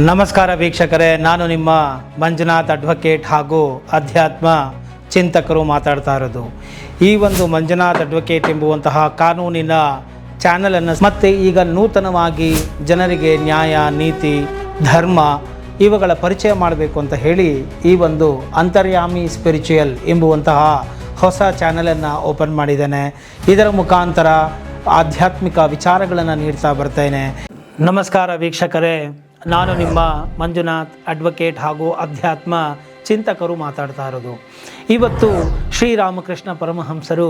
ನಮಸ್ಕಾರ ವೀಕ್ಷಕರೇ, ನಾನು ನಿಮ್ಮ ಮಂಜುನಾಥ್ ಅಡ್ವೊಕೇಟ್ ಹಾಗೂ ಅಧ್ಯಾತ್ಮ ಚಿಂತಕರು ಮಾತಾಡ್ತಾ ಇರೋದು. ಈ ಒಂದು ಮಂಜುನಾಥ್ ಅಡ್ವೊಕೇಟ್ ಎಂಬುವಂತಹ ಕಾನೂನಿನ ಚಾನಲನ್ನು ಮತ್ತೆ ಈಗ ನೂತನವಾಗಿ ಜನರಿಗೆ ನ್ಯಾಯ, ನೀತಿ, ಧರ್ಮ ಇವುಗಳ ಪರಿಚಯ ಮಾಡಬೇಕು ಅಂತ ಹೇಳಿ ಈ ಒಂದು ಅಂತರ್ಯಾಮಿ ಸ್ಪಿರಿಚುಯಲ್ ಎಂಬುವಂತಹ ಹೊಸ ಚಾನಲನ್ನು ಓಪನ್ ಮಾಡಿದ್ದೇನೆ. ಇದರ ಮುಖಾಂತರ ಆಧ್ಯಾತ್ಮಿಕ ವಿಚಾರಗಳನ್ನು ನೀಡ್ತಾ ಬರ್ತೇನೆ. ನಮಸ್ಕಾರ ವೀಕ್ಷಕರೇ, ನಾನು ನಿಮ್ಮ ಮಂಜುನಾಥ್ ಅಡ್ವೊಕೇಟ್ ಹಾಗೂ ಅಧ್ಯಾತ್ಮ ಚಿಂತಕರು ಮಾತಾಡ್ತಾ ಇರೋದು. ಇವತ್ತು ಶ್ರೀರಾಮಕೃಷ್ಣ ಪರಮಹಂಸರು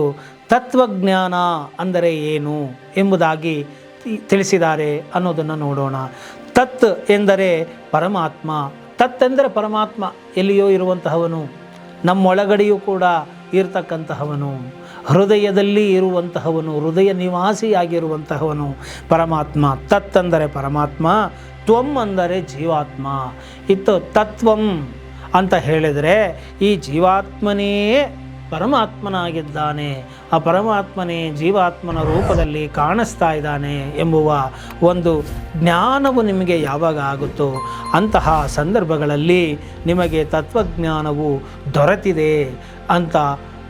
ತತ್ವಜ್ಞಾನ ಅಂದರೆ ಏನು ಎಂಬುದಾಗಿ ತಿಳಿಸಿದ್ದಾರೆ ಅನ್ನೋದನ್ನು ನೋಡೋಣ. ತತ್ ಎಂದರೆ ಪರಮಾತ್ಮ. ತತ್ ಎಂದರೆ ಪರಮಾತ್ಮ ಎಲ್ಲಿಯೋ ಇರುವಂತಹವನು, ನಮ್ಮೊಳಗಡೆಯೂ ಕೂಡ ಇರತಕ್ಕಂತಹವನು, ಹೃದಯದಲ್ಲಿ ಇರುವಂತಹವನು, ಹೃದಯ ನಿವಾಸಿಯಾಗಿರುವಂತಹವನು ಪರಮಾತ್ಮ. ತತ್ ಅಂದರೆ ಪರಮಾತ್ಮ, ತ್ವಂ ಅಂದರೆ ಜೀವಾತ್ಮ. ಇತ್ತು ತತ್ವಂ ಅಂತ ಹೇಳಿದರೆ ಈ ಜೀವಾತ್ಮನೇ ಪರಮಾತ್ಮನಾಗಿದ್ದಾನೆ, ಆ ಪರಮಾತ್ಮನೇ ಜೀವಾತ್ಮನ ರೂಪದಲ್ಲಿ ಕಾಣಿಸ್ತಾ ಇದ್ದಾನೆ ಎಂಬುವ ಒಂದು ಜ್ಞಾನವು ನಿಮಗೆ ಯಾವಾಗ ಆಗುತ್ತೋ ಅಂತಹ ಸಂದರ್ಭಗಳಲ್ಲಿ ನಿಮಗೆ ತತ್ವಜ್ಞಾನವು ದೊರೆತಿದೆ ಅಂತ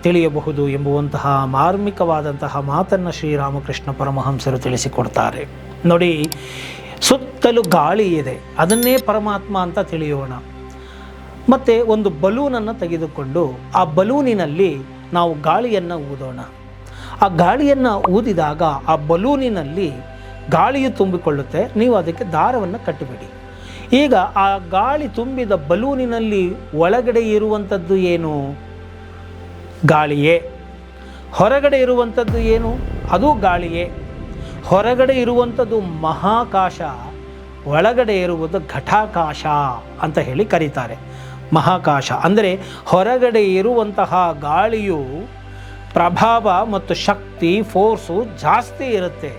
ತಿಳಿಯಬಹುದು ಎಂಬುವಂತಹ ಮಾರ್ಮಿಕವಾದಂತಹ ಮಾತನ್ನು ಶ್ರೀರಾಮಕೃಷ್ಣ ಪರಮಹಂಸರು ತಿಳಿಸಿಕೊಡ್ತಾರೆ. ನೋಡಿ, ಸುತ್ತಲೂ ಗಾಳಿ ಇದೆ, ಅದನ್ನೇ ಪರಮಾತ್ಮ ಅಂತ ತಿಳಿಯೋಣ. ಮತ್ತು ಒಂದು ಬಲೂನನ್ನು ತೆಗೆದುಕೊಂಡು ಆ ಬಲೂನಿನಲ್ಲಿ ನಾವು ಗಾಳಿಯನ್ನು ಊದೋಣ. ಆ ಗಾಳಿಯನ್ನು ಊದಿದಾಗ ಆ ಬಲೂನಿನಲ್ಲಿ ಗಾಳಿಯು ತುಂಬಿಕೊಳ್ಳುತ್ತೆ. ನೀವು ಅದಕ್ಕೆ ದಾರವನ್ನು ಕಟ್ಟಿಬಿಡಿ. ಈಗ ಆ ಗಾಳಿ ತುಂಬಿದ ಬಲೂನಿನಲ್ಲಿ ಒಳಗಡೆ ಇರುವಂಥದ್ದು ಏನು? ಗಾಳಿಯೇ. ಹೊರಗಡೆ ಇರುವಂಥದ್ದು ಏನು? ಅದು ಗಾಳಿಯೇ. ಹೊರಗಡೆ ಇರುವಂಥದ್ದು ಮಹಾಕಾಶ, ಒಳಗಡೆ ಇರುವುದು ಘಟಾಕಾಶ ಅಂತ ಹೇಳಿ ಕರೀತಾರೆ. ಮಹಾಕಾಶ ಅಂದರೆ ಹೊರಗಡೆ ಇರುವಂತಹ ಗಾಳಿಯು ಪ್ರಭಾವ ಮತ್ತು ಶಕ್ತಿ, ಫೋರ್ಸು ಜಾಸ್ತಿ ಇರುತ್ತೆ.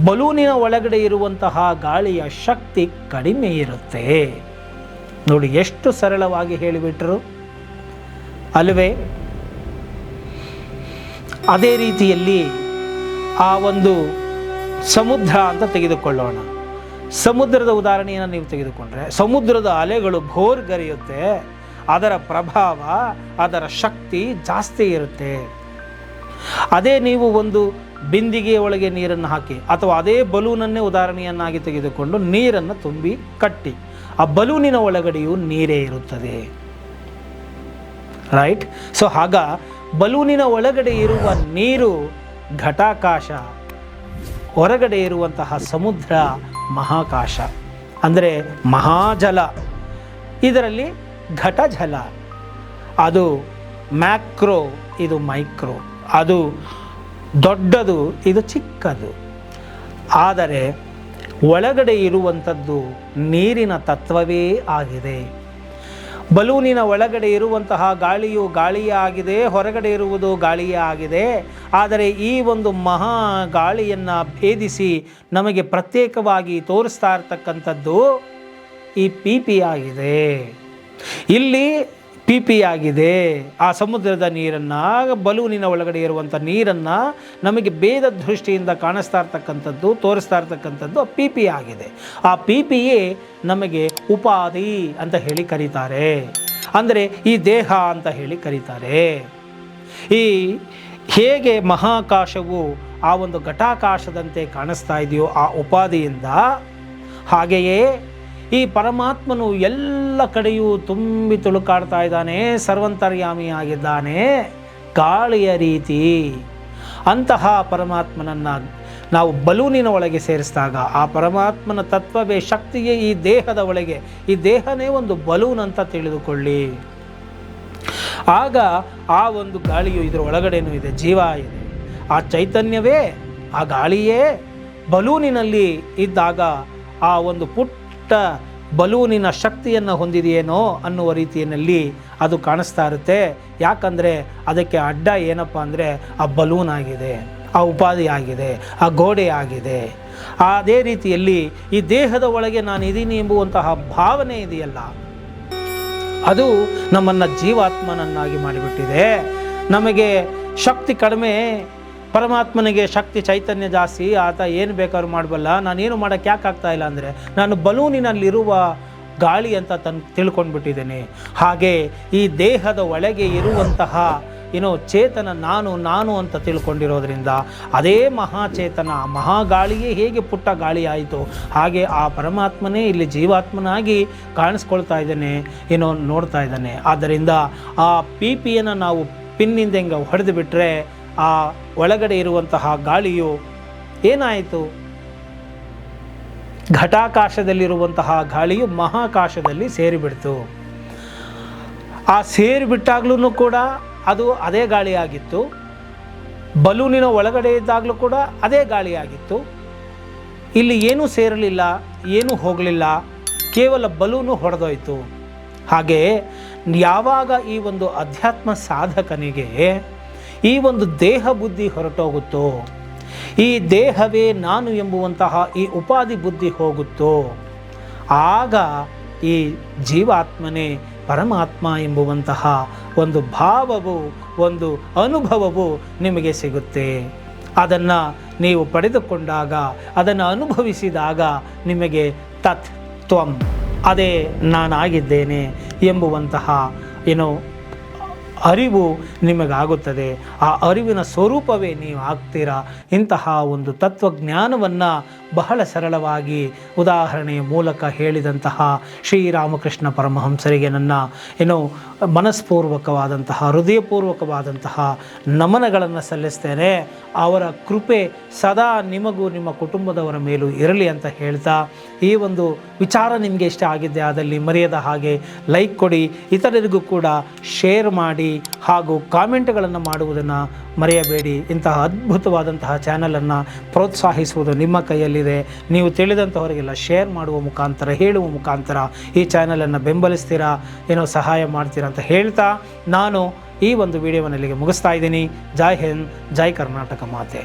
ಬಲೂನಿನ ಒಳಗಡೆ ಇರುವಂತಹ ಗಾಳಿಯ ಶಕ್ತಿ ಕಡಿಮೆ ಇರುತ್ತೆ. ನೋಡಿ, ಎಷ್ಟು ಸರಳವಾಗಿ ಹೇಳಿಬಿಟ್ರು ಅಲ್ವೇ? ಅದೇ ರೀತಿಯಲ್ಲಿ ಆ ಒಂದು ಸಮುದ್ರ ಅಂತ ತೆಗೆದುಕೊಳ್ಳೋಣ. ಸಮುದ್ರದ ಉದಾಹರಣೆಯನ್ನು ನೀವು ತೆಗೆದುಕೊಂಡ್ರೆ, ಸಮುದ್ರದ ಅಲೆಗಳು ಭೋರ್ಗರೆಯುತ್ತೆ. ಅದರ ಪ್ರಭಾವ, ಅದರ ಶಕ್ತಿ ಜಾಸ್ತಿ ಇರುತ್ತೆ. ಅದೇ ನೀವು ಒಂದು ಬಿಂದಿಗೆಯ ಒಳಗೆ ನೀರನ್ನು ಹಾಕಿ ಅಥವಾ ಅದೇ ಬಲೂನನ್ನೇ ಉದಾಹರಣೆಯನ್ನಾಗಿ ತೆಗೆದುಕೊಂಡು ನೀರನ್ನು ತುಂಬಿ ಕಟ್ಟಿ, ಆ ಬಲೂನಿನ ಒಳಗಡೆಯೂ ನೀರೇ ಇರುತ್ತದೆ. ರೈಟ್? ಸೊ ಆಗ ಬಲೂನಿನ ಒಳಗಡೆ ಇರುವ ನೀರು ಘಟಾಕಾಶ, ಹೊರಗಡೆ ಇರುವಂತಹ ಸಮುದ್ರ ಮಹಾಕಾಶ ಅಂದರೆ ಮಹಾಜಲ. ಇದರಲ್ಲಿ ಘಟಜಲ, ಅದು ಮ್ಯಾಕ್ರೋ, ಇದು ಮೈಕ್ರೋ. ಅದು ದೊಡ್ಡದು, ಇದು ಚಿಕ್ಕದು. ಆದರೆ ಒಳಗಡೆ ಇರುವಂಥದ್ದು ನೀರಿನ ತತ್ವವೇ ಆಗಿದೆ. ಬಲೂನಿನ ಒಳಗಡೆ ಇರುವಂತಹ ಗಾಳಿಯು ಗಾಳಿಯೇ ಆಗಿದೆ, ಹೊರಗಡೆ ಇರುವುದು ಗಾಳಿಯೇ ಆಗಿದೆ. ಆದರೆ ಈ ಒಂದು ಮಹಾ ಗಾಳಿಯನ್ನು ಭೇದಿಸಿ ನಮಗೆ ಪ್ರತ್ಯೇಕವಾಗಿ ತೋರಿಸ್ತಾ ಇರ್ತಕ್ಕಂಥದ್ದು ಈ ಪಿ ಆಗಿದೆ. ಇಲ್ಲಿ ಪಿ ಆಗಿದೆ. ಆ ಸಮುದ್ರದ ನೀರನ್ನು, ಬಲೂನಿನ ಒಳಗಡೆ ಇರುವಂಥ ನೀರನ್ನು ನಮಗೆ ಭೇದ ದೃಷ್ಟಿಯಿಂದ ಕಾಣಿಸ್ತಾ ಇರ್ತಕ್ಕಂಥದ್ದು, ತೋರಿಸ್ತಾ ಇರ್ತಕ್ಕಂಥದ್ದು ಆ ಪಿ ಆಗಿದೆ. ಆ ಪಿಯೇ ನಮಗೆ ಉಪಾಧಿ ಅಂತ ಹೇಳಿ ಕರೀತಾರೆ. ಅಂದರೆ ಈ ದೇಹ ಅಂತ ಹೇಳಿ ಕರೀತಾರೆ. ಈ ಹೇಗೆ ಮಹಾಕಾಶವು ಆ ಒಂದು ಘಟಾಕಾಶದಂತೆ ಕಾಣಿಸ್ತಾ ಇದೆಯೋ ಆ ಉಪಾಧಿಯಿಂದ, ಹಾಗೆಯೇ ಈ ಪರಮಾತ್ಮನು ಎಲ್ಲ ಕಡೆಯೂ ತುಂಬಿ ತುಳುಕಾಡ್ತಾ ಇದ್ದಾನೆ, ಸರ್ವಂತರ್ಯಾಮಿ ಆಗಿದ್ದಾನೆ ಗಾಳಿಯ ರೀತಿ. ಅಂತಹ ಪರಮಾತ್ಮನನ್ನು ನಾವು ಬಲೂನಿನ ಒಳಗೆ ಸೇರಿಸಿದಾಗ ಆ ಪರಮಾತ್ಮನ ತತ್ವವೇ, ಶಕ್ತಿಯೇ ಈ ದೇಹದ ಒಳಗೆ, ಈ ದೇಹನೇ ಒಂದು ಬಲೂನ್ ಅಂತ ತಿಳಿದುಕೊಳ್ಳಿ. ಆಗ ಆ ಒಂದು ಗಾಳಿಯು ಇದರ ಒಳಗಡೆನೂ ಇದೆ, ಜೀವ ಇದೆ. ಆ ಚೈತನ್ಯವೇ, ಆ ಗಾಳಿಯೇ ಬಲೂನಿನಲ್ಲಿ ಇದ್ದಾಗ ಆ ಒಂದು ಪುಟ್ಟ ಬಲೂನಿನ ಶಕ್ತಿಯನ್ನು ಹೊಂದಿದೆಯೇನೋ ಅನ್ನುವ ರೀತಿಯಲ್ಲಿ ಅದು ಕಾಣಿಸ್ತಾ ಇರುತ್ತೆ. ಯಾಕಂದರೆ ಅದಕ್ಕೆ ಅಡ್ಡ ಏನಪ್ಪ ಅಂದರೆ ಆ ಬಲೂನ್ ಆಗಿದೆ, ಆ ಉಪಾಧಿ ಆಗಿದೆ, ಆ ಗೋಡೆ ಆಗಿದೆ. ಅದೇ ರೀತಿಯಲ್ಲಿ ಈ ದೇಹದ ಒಳಗೆ ನಾನು ಇದ್ದೀನಿ ಎಂಬುವಂತಹ ಭಾವನೆ ಇದೆಯಲ್ಲ, ಅದು ನಮ್ಮನ್ನು ಜೀವಾತ್ಮನನ್ನಾಗಿ ಮಾಡಿಬಿಟ್ಟಿದೆ. ನಮಗೆ ಶಕ್ತಿ ಕಡಿಮೆ ಪರಮಾತ್ಮನಿಗೆ ಶಕ್ತಿ ಚೈತನ್ಯ ಜಾಸ್ತಿ, ಆತ ಏನು ಬೇಕಾದ್ರೂ ಮಾಡಬಲ್ಲ, ನಾನೇನು ಮಾಡೋಕ್ಕೆ ಯಾಕೆ ಆಗ್ತಾ ಇಲ್ಲ ಅಂದರೆ ನಾನು ಬಲೂನಿನಲ್ಲಿರುವ ಗಾಳಿ ಅಂತ ತಿಳ್ಕೊಂಡ್ಬಿಟ್ಟಿದ್ದೇನೆ. ಹಾಗೆ ಈ ದೇಹದ ಒಳಗೆ ಇರುವಂತಹ ಚೇತನ ನಾನು ಅಂತ ತಿಳ್ಕೊಂಡಿರೋದ್ರಿಂದ ಅದೇ ಮಹಾಚೇತನ ಮಹಾಗಾಳಿಯೇ ಹೇಗೆ ಪುಟ್ಟ ಗಾಳಿ ಆಯಿತು, ಹಾಗೆ ಆ ಪರಮಾತ್ಮನೇ ಇಲ್ಲಿ ಜೀವಾತ್ಮನಾಗಿ ಕಾಣಿಸ್ಕೊಳ್ತಾ ಇದ್ದಾನೆ, ನೋಡ್ತಾ ಇದ್ದಾನೆ. ಆದ್ದರಿಂದ ಆ ಪಿಪಿಯನ್ನು ನಾವು ಪಿನ್ನಿಂದ ಹಿಂಗೆ ಹೊಡೆದು ಬಿಟ್ಟರೆ ಆ ಒಳಗಡೆ ಇರುವಂತಹ ಗಾಳಿಯು ಏನಾಯಿತು, ಘಟಾಕಾಶದಲ್ಲಿರುವಂತಹ ಗಾಳಿಯು ಮಹಾಕಾಶದಲ್ಲಿ ಸೇರಿಬಿಡ್ತು. ಆ ಸೇರಿಬಿಟ್ಟಾಗ್ಲೂ ಕೂಡ ಅದು ಅದೇ ಗಾಳಿಯಾಗಿತ್ತು, ಬಲೂನಿನ ಒಳಗಡೆ ಇದ್ದಾಗಲೂ ಕೂಡ ಅದೇ ಗಾಳಿಯಾಗಿತ್ತು. ಇಲ್ಲಿ ಏನೂ ಸೇರಲಿಲ್ಲ, ಏನೂ ಹೋಗಲಿಲ್ಲ, ಕೇವಲ ಬಲೂನು ಹೊಡೆದೋಯ್ತು. ಹಾಗೆ ಯಾವಾಗ ಈ ಒಂದು ಅಧ್ಯಾತ್ಮ ಸಾಧಕನಿಗೆ ಈ ಒಂದು ದೇಹ ಬುದ್ಧಿ ಹೊರಟೋಗುತ್ತೋ, ಈ ದೇಹವೇ ನಾನು ಎಂಬುವಂತಹ ಈ ಉಪಾಧಿ ಬುದ್ಧಿ ಹೋಗುತ್ತೋ, ಆಗ ಈ ಜೀವಾತ್ಮನೇ ಪರಮಾತ್ಮ ಎಂಬುವಂತಹ ಒಂದು ಭಾವವು, ಒಂದು ಅನುಭವವು ನಿಮಗೆ ಸಿಗುತ್ತೆ. ಅದನ್ನು ನೀವು ಪಡೆದುಕೊಂಡಾಗ, ಅದನ್ನು ಅನುಭವಿಸಿದಾಗ ನಿಮಗೆ ತತ್ ತ್ವಂ, ಅದೇ ನಾನಾಗಿದ್ದೇನೆ ಎಂಬುವಂತಹ ಅರಿವು ನಿಮಗಾಗುತ್ತದೆ. ಆ ಅರಿವಿನ ಸ್ವರೂಪವೇ ನೀವು ಆಗ್ತೀರಾ. ಇಂತಹ ಒಂದು ತತ್ವಜ್ಞಾನವನ್ನು ಬಹಳ ಸರಳವಾಗಿ ಉದಾಹರಣೆಯ ಮೂಲಕ ಹೇಳಿದಂತಹ ಶ್ರೀರಾಮಕೃಷ್ಣ ಪರಮಹಂಸರಿಗೆ ನನ್ನ ಮನಸ್ಪೂರ್ವಕವಾದಂತಹ ಹೃದಯಪೂರ್ವಕವಾದಂತಹ ನಮನಗಳನ್ನು ಸಲ್ಲಿಸ್ತೇನೆ. ಅವರ ಕೃಪೆ ಸದಾ ನಿಮಗೂ ನಿಮ್ಮ ಕುಟುಂಬದವರ ಮೇಲೂ ಇರಲಿ ಅಂತ ಹೇಳ್ತಾ, ಈ ಒಂದು ವಿಚಾರ ನಿಮಗೆ ಇಷ್ಟ ಆಗಿದ್ದೆ ಆದಲ್ಲಿ ಮರೆಯದ ಹಾಗೆ ಲೈಕ್ ಕೊಡಿ, ಇತರರಿಗೂ ಕೂಡ ಶೇರ್ ಮಾಡಿ ಹಾಗೂ ಕಾಮೆಂಟ್ಗಳನ್ನು ಮಾಡುವುದನ್ನು ಮರೆಯಬೇಡಿ. ಇಂತಹ ಅದ್ಭುತವಾದಂತಹ ಚಾನಲನ್ನು ಪ್ರೋತ್ಸಾಹಿಸುವುದು ನಿಮ್ಮ ಕೈಯಲ್ಲಿದೆ. ನೀವು ತಿಳಿದಂಥವರಿಗೆಲ್ಲ ಶೇರ್ ಮಾಡುವ ಮುಖಾಂತರ, ಹೇಳುವ ಮುಖಾಂತರ ಈ ಚಾನಲನ್ನು ಬೆಂಬಲಿಸ್ತೀರಾ, ಸಹಾಯ ಮಾಡ್ತೀರಾ ಅಂತ ಹೇಳ್ತಾ ನಾನು ಈ ಒಂದು ವಿಡಿಯೋವನ್ನು ಇಲ್ಲಿಗೆ ಮುಗಿಸ್ತಾ ಇದ್ದೀನಿ. ಜೈ ಹಿಂದ್, ಜೈ ಕರ್ನಾಟಕ ಮಾತೆ.